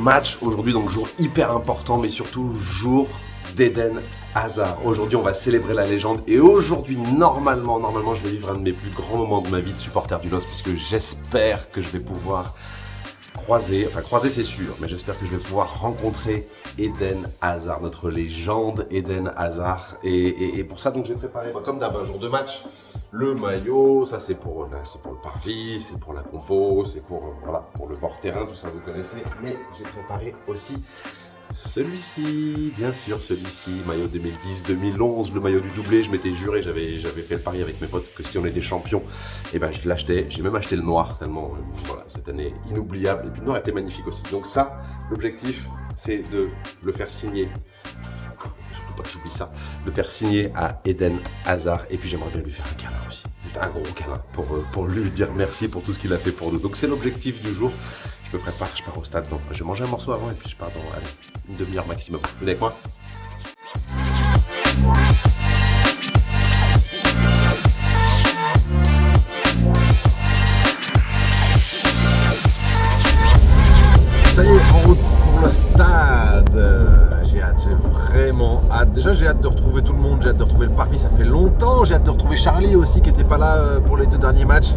match aujourd'hui, donc jour hyper important, mais surtout jour d'Eden Hazard. Aujourd'hui, on va célébrer la légende et aujourd'hui, normalement, je vais vivre un de mes plus grands moments de ma vie de supporter du LOSC puisque j'espère que je vais pouvoir croiser c'est sûr, mais j'espère que je vais pouvoir rencontrer Eden Hazard, notre légende Eden Hazard. Et pour ça, donc j'ai préparé, comme d'hab, un jour de match, le maillot, ça c'est pour le parvis, c'est pour la compo, c'est pour, pour le bord terrain, tout ça vous connaissez. Mais j'ai préparé aussi celui-ci, bien sûr, celui-ci, maillot 2010-2011, le maillot du doublé. Je m'étais juré, j'avais fait le pari avec mes potes que si on était champion, et ben je l'achetais. J'ai même acheté le noir tellement, cette année inoubliable. Et puis le noir était magnifique aussi. Donc ça, l'objectif, c'est de le faire signer. Surtout pas que j'oublie ça, le faire signer à Eden Hazard. Et puis j'aimerais bien lui faire un câlin aussi, juste un gros câlin pour lui dire merci pour tout ce qu'il a fait pour nous. Donc c'est l'objectif du jour. Je me prépare, je pars au stade. Donc je vais manger un morceau avant et puis je pars dans une demi-heure maximum. Venez avec moi. Ça y est, en route pour le stade. J'ai hâte, j'ai vraiment hâte. Déjà, j'ai hâte de retrouver tout le monde, j'ai hâte de retrouver le parvis, ça fait longtemps. J'ai hâte de retrouver Charlie aussi, qui n'était pas là pour les 2 derniers matchs.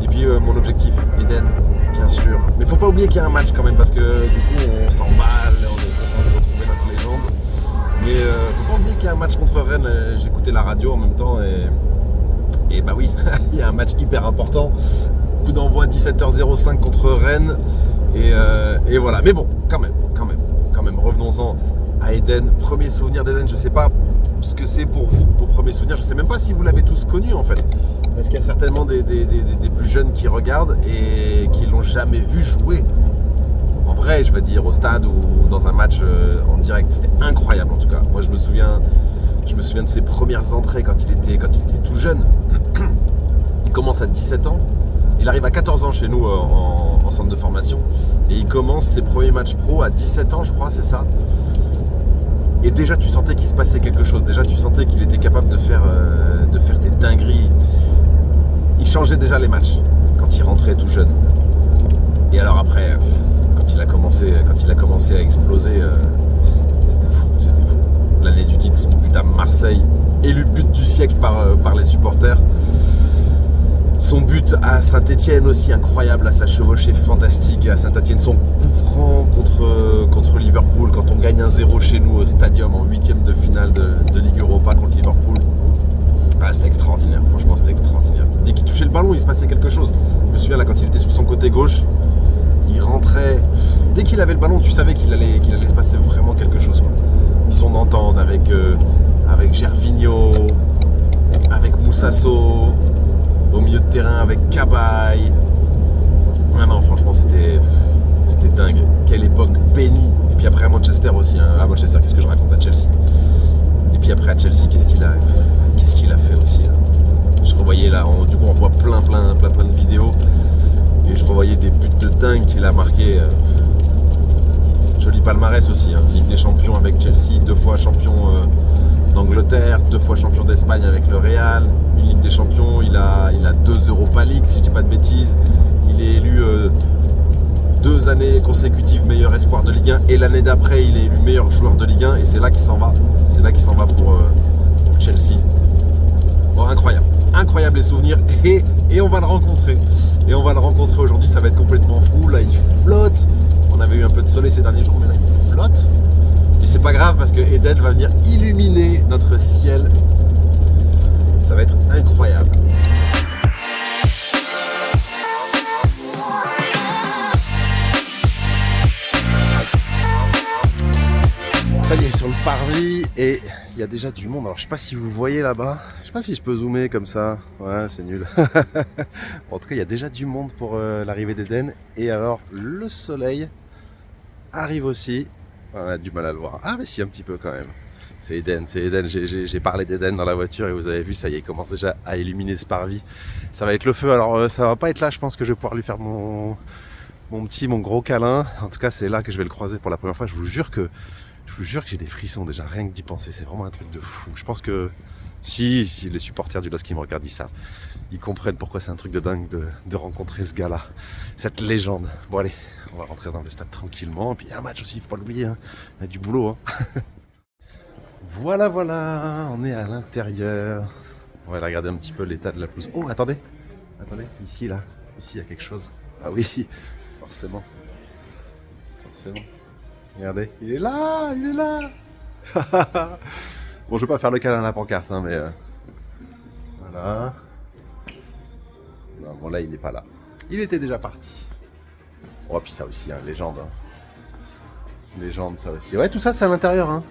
Et puis, mon objectif, Eden, bien sûr. Mais faut pas oublier qu'il y a un match quand même, parce que du coup, on s'emballe, on est content de retrouver notre légende. Mais faut pas oublier qu'il y a un match contre Rennes. J'écoutais la radio en même temps et bah oui, il y a un match hyper important. Coup d'envoi 17h05 contre Rennes. Et voilà, mais bon, quand même, revenons-en à Eden. Premier souvenir d'Eden, je sais pas ce que c'est pour vous, vos premiers souvenirs. Je sais même pas si vous l'avez tous connu en fait. Parce qu'il y a certainement des plus jeunes qui regardent et qui l'ont jamais vu jouer. En vrai, je veux dire, au stade ou dans un match en direct. C'était incroyable en tout cas. Moi, je me souviens de ses premières entrées quand il était tout jeune. Il commence à 17 ans. Il arrive à 14 ans chez nous en centre de formation et il commence ses premiers matchs pro à 17 ans, je crois, c'est ça. Et déjà, tu sentais qu'il se passait quelque chose. Déjà, tu sentais qu'il était capable de faire des dingueries. Il changeait déjà les matchs quand il rentrait tout jeune. Et alors après, quand il a commencé à exploser, c'était fou. L'année du titre, son but à Marseille, élu but du siècle par les supporters. Son but à Saint-Etienne aussi incroyable, à sa chevauchée fantastique à Saint-Etienne, son coup franc contre Liverpool quand on gagne 1-0 chez nous au Stadium en 8e de finale de Ligue Europa contre Liverpool. Ah, c'était extraordinaire, franchement c'était extraordinaire. Dès qu'il touchait le ballon, il se passait quelque chose. Je me souviens là quand il était sur son côté gauche, il rentrait. Dès qu'il avait le ballon, tu savais qu'il allait se passer vraiment quelque chose, quoi. Son entente avec Gervinho, avec Moussasso. Au milieu de terrain avec Cabaye. Ah non, franchement, c'était dingue. Quelle époque bénie. Et puis après à Manchester aussi. À Manchester, qu'est-ce que je raconte à Chelsea. Et puis après à Chelsea, qu'est-ce qu'il a fait aussi. Je revoyais là, du coup, on voit plein de vidéos. Et je revoyais des buts de dingue qu'il a marqué. Joli palmarès aussi. Ligue des champions avec Chelsea, 2 fois champion d'Angleterre, 2 fois champion d'Espagne avec le Real, une Ligue des Champions, il a 2 Europa League si je dis pas de bêtises, il est élu 2 années consécutives meilleur espoir de Ligue 1 et l'année d'après il est élu meilleur joueur de Ligue 1 et c'est là qu'il s'en va, pour Chelsea. Bon, incroyable les souvenirs et on va le rencontrer. Et on va le rencontrer aujourd'hui, ça va être complètement fou, là il flotte, on avait eu un peu de soleil ces derniers jours mais là il flotte. Et c'est pas grave parce que Eden va venir illuminer notre ciel. Ça va être incroyable. Ça y est, sur le parvis et il y a déjà du monde. Alors je sais pas si vous voyez là-bas. Je sais pas si je peux zoomer comme ça. Ouais, c'est nul. En tout cas, il y a déjà du monde pour l'arrivée d'Eden. Et alors, le soleil arrive aussi. On a du mal à le voir. Ah mais si, un petit peu quand même. C'est Eden. J'ai parlé d'Eden dans la voiture et vous avez vu, ça y est, il commence déjà à illuminer ce parvis. Ça va être le feu. Alors ça va pas être là, je pense que je vais pouvoir lui faire mon gros câlin. En tout cas, c'est là que je vais le croiser pour la première fois. Je vous jure que j'ai des frissons déjà, rien que d'y penser. C'est vraiment un truc de fou. Je pense que si les supporters du LOSC qui me regardent, ils comprennent pourquoi c'est un truc de dingue de rencontrer ce gars-là, cette légende. Bon allez, On va rentrer dans le stade tranquillement. Et puis il y a un match aussi, il faut pas l'oublier. Hein. Il y a du boulot. Hein. Voilà, on est à l'intérieur. On va aller regarder un petit peu l'état de la pelouse. Oh, attendez, ici, là. Ici, il y a quelque chose. Ah oui, forcément. Regardez, il est là. Bon, je vais pas faire le câlin à la pancarte, hein, mais... Voilà. Non, bon, là, il n'est pas là. Il était déjà parti. Oh, puis ça aussi, hein, légende. Hein. Légende, ça aussi. Ouais, tout ça, c'est à l'intérieur, hein.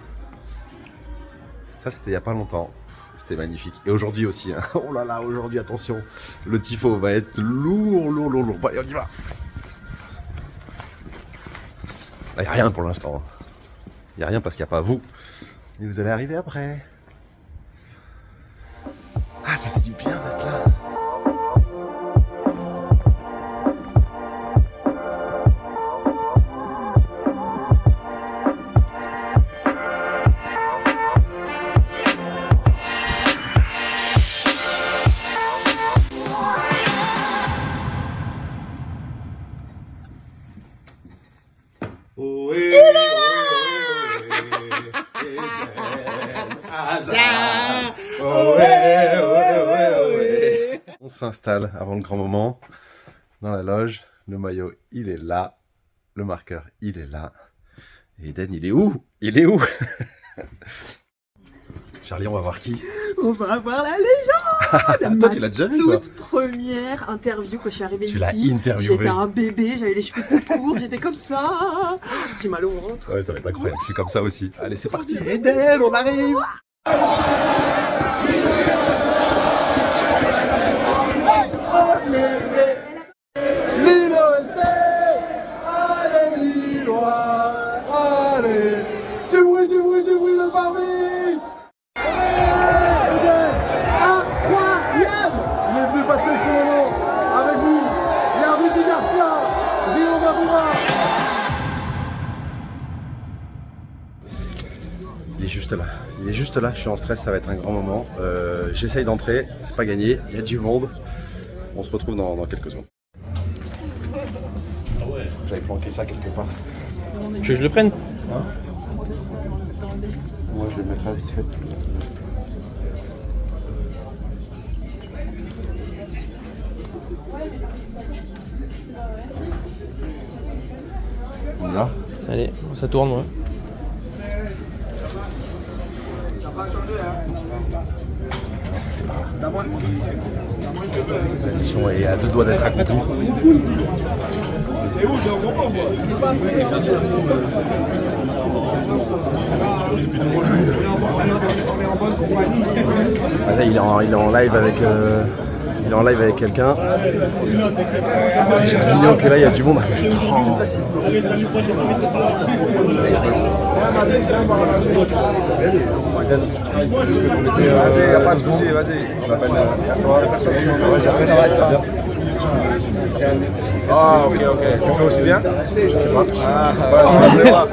Ça, c'était il n'y a pas longtemps. C'était magnifique. Et aujourd'hui aussi. Hein. Oh là là, aujourd'hui, attention. Le tifo va être lourd. Bon, allez, on y va. Là, il n'y a rien pour l'instant. Il n'y a rien parce qu'il n'y a pas vous. Et vous allez arriver après. Ah, ça fait du bien d'être là. On s'installe avant le grand moment dans la loge. Le maillot, il est là. Le marqueur, il est là. Et Eden, il est où? Charlie, on va voir qui? On va voir la légende. Toi, tu l'as déjà vu, toi? Toute première interview quand je suis arrivée Tu l'as ici. interviewé. J'étais un bébé, j'avais les cheveux tout courts, j'étais comme ça. J'ai mal au ventre. Ouais, ça va être incroyable. Je suis comme ça aussi. Allez, c'est parti. Eden, on arrive. Il est juste là, je suis en stress, ça va être un grand moment. J'essaye d'entrer, c'est pas gagné, il y a du monde. On se retrouve dans quelques secondes. J'avais planqué ça quelque part. Tu veux que je le prenne? Hein? Moi je vais le mettre là vite fait. On y va? Allez, ça tourne, ouais. La mission est à 2 doigts d'être accomplie. Ah, là, il est en live avec quelqu'un. J'ai revu que là il y a du monde. Vas-y, y'a pas de soucis, vas-y. On appelle après ça va être bien. Ah, ok. Tu fais aussi bien? Je sais pas. Ah, tu vas me voir.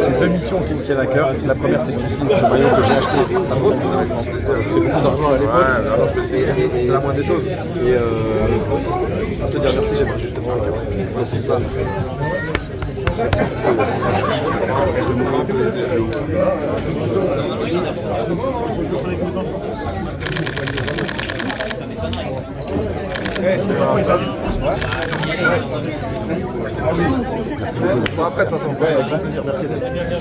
J'ai 2 missions qui me tiennent à cœur. La première, c'est que tu signes ce maillot que j'ai acheté. Ta faute. Beaucoup d'argent à l'époque. Alors je peux essayer. C'est la moindre des choses. Et pour te dire merci, j'aimerais justement passer ça. Bon, après, de toute façon, merci.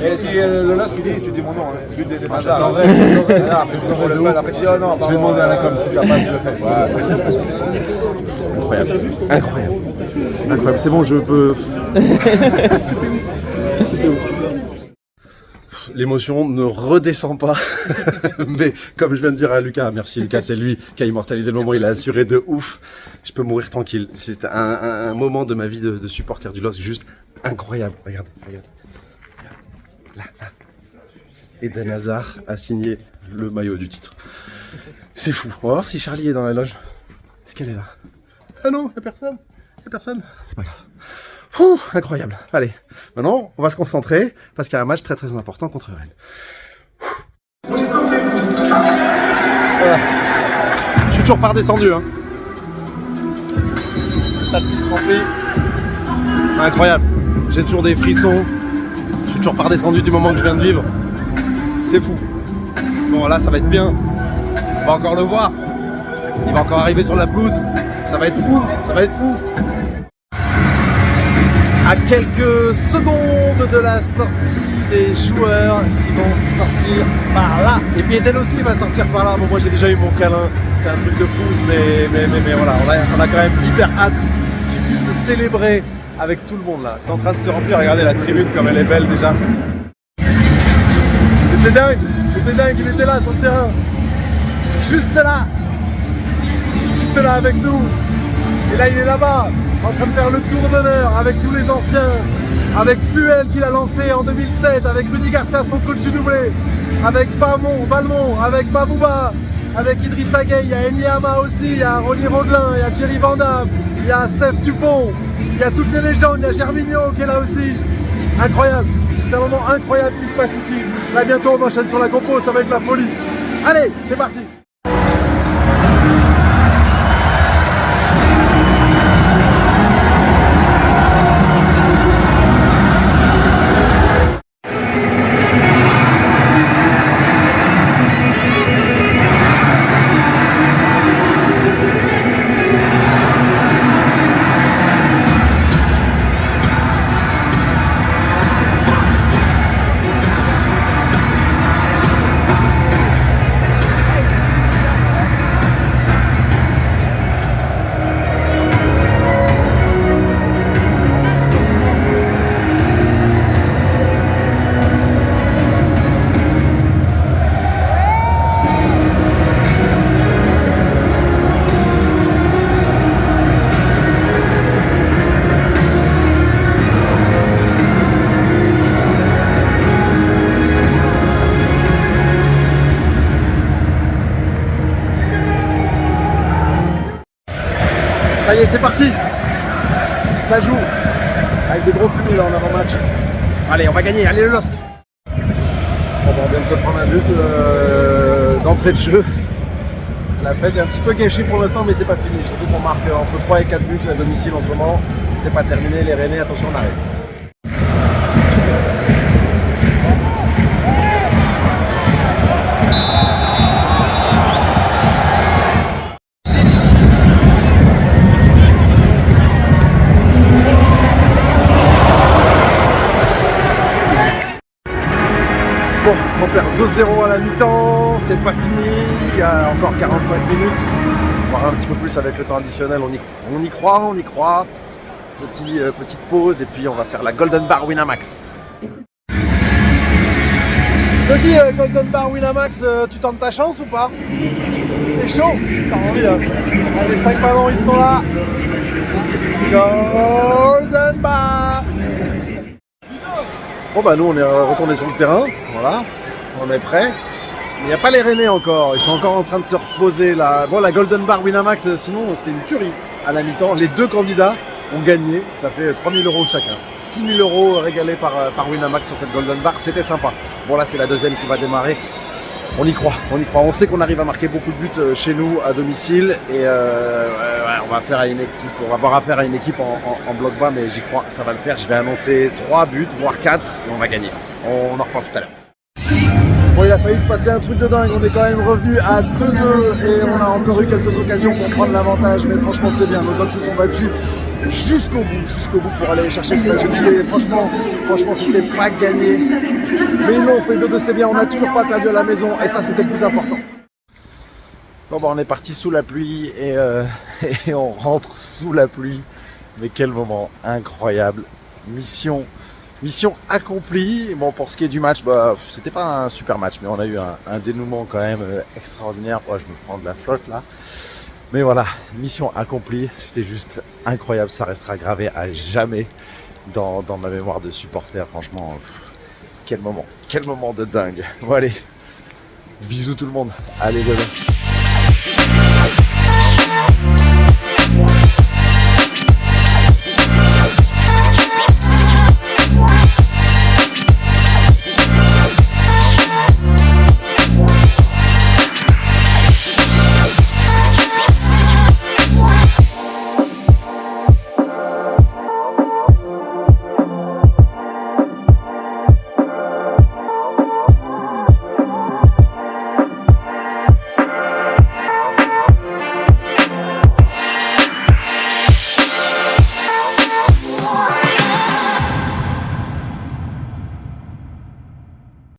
Et si le LAS qui dit, tu dis mon nom, but des bazars. Après, tu dois le faire, après tu dis, oh non, Je vais demander à la com si ça passe, je le fais. Incroyable. C'est bon, je peux. C'était ouf. L'émotion ne redescend pas. Mais comme je viens de dire à Lucas, merci Lucas, c'est lui qui a immortalisé le moment, il a assuré de ouf. Je peux mourir tranquille. C'était un moment de ma vie de supporter du LOSC juste incroyable. Regarde. Là. Eden Hazard a signé le maillot du titre. C'est fou. On va voir si Charlie est dans la loge. Est-ce qu'elle est là? Ah non, il n'y a personne. C'est pas grave. Incroyable. Allez, maintenant, on va se concentrer parce qu'il y a un match très très important contre Rennes. Voilà. suis toujours pas redescendu. Hein. Stade qui se remplit. Incroyable. J'ai toujours des frissons. Je suis toujours pas redescendu du moment que je viens de vivre. C'est fou. Bon là ça va être bien. On va encore le voir. Il va encore arriver sur la pelouse. Ça va être fou. Ça va être fou. À quelques secondes de la sortie des joueurs qui vont sortir par là. Et puis Eden aussi va sortir par là. Bon, moi j'ai déjà eu mon câlin, c'est un truc de fou, mais voilà, on a quand même hyper hâte qu'il puisse se célébrer avec tout le monde là. C'est en train de se remplir, regardez la tribune comme elle est belle déjà. C'était dingue, il était là sur le terrain. Juste là avec nous. Et là il est là-bas, en train de faire le tour d'honneur avec tous les anciens, avec Puel qui l'a lancé en 2007, avec Rudy Garcia, son coach du doublé, avec Balmont, avec Mabouba, avec Idrissa Gueye, il y a Enyama aussi, il y a Ronnie Rodelin, il y a Thierry Van Damme, il y a Steph Dupont, il y a toutes les légendes, il y a Gervinho qui est là aussi. Incroyable, c'est un moment incroyable qui se passe ici. Là bientôt on enchaîne sur la compo, ça va être la folie. Allez, c'est parti. Ça y est, c'est parti. Ça joue. Avec des gros fumées là en avant-match. Allez, on va gagner. Allez, le LOSC. Bon, on vient de se prendre un but d'entrée de jeu. La fête est un petit peu gâchée pour l'instant, mais c'est pas fini. Surtout qu'on marque entre 3 et 4 buts à domicile en ce moment. C'est pas terminé. Les Rennais, attention, on arrive. Bon, on perd 2-0 à la mi-temps, c'est pas fini, il y a encore 45 minutes, voire un petit peu plus avec le temps additionnel, on y croit. Petite pause et puis on va faire la Golden Bar Winamax. Je te dis, Golden Bar Winamax, tu tentes ta chance ou pas? C'était chaud, t'as envie là. Les 5 ballons ils sont là. Golden Bar. Bon bah nous on est retourné sur le terrain, voilà, on est prêt. Il n'y a pas les Rennais encore, ils sont encore en train de se reposer là. Bon la Golden Bar Winamax, sinon c'était une tuerie à la mi-temps. Les deux candidats ont gagné, ça fait 3 000 € chacun. 6 000 € régalés par Winamax sur cette Golden Bar, c'était sympa. Bon là c'est la deuxième qui va démarrer. On y croit, on sait qu'on arrive à marquer beaucoup de buts chez nous à domicile et on va avoir affaire à une équipe en bloc bas, mais j'y crois, ça va le faire. Je vais annoncer 3 buts, voire 4 et on va gagner. On en reparle tout à l'heure. Bon, il a failli se passer un truc de dingue, on est quand même revenu à 2-2 et on a encore eu quelques occasions pour prendre l'avantage, mais franchement c'est bien, nos Dogs se sont battus jusqu'au bout pour aller chercher ce match. Et franchement c'était pas gagné, mais ils l'ont fait 2-2, c'est bien, on n'a toujours pas perdu à la maison et ça c'était le plus important. Bon bah on est parti sous la pluie et on rentre sous la pluie, mais quel moment incroyable, mission accomplie. Bon, pour ce qui est du match, bah, c'était pas un super match, mais on a eu un dénouement quand même extraordinaire. Je me prends de la flotte là. Mais voilà, mission accomplie, c'était juste incroyable, ça restera gravé à jamais dans ma mémoire de supporter. Franchement, quel moment de dingue. Bon allez, bisous tout le monde, allez les gars.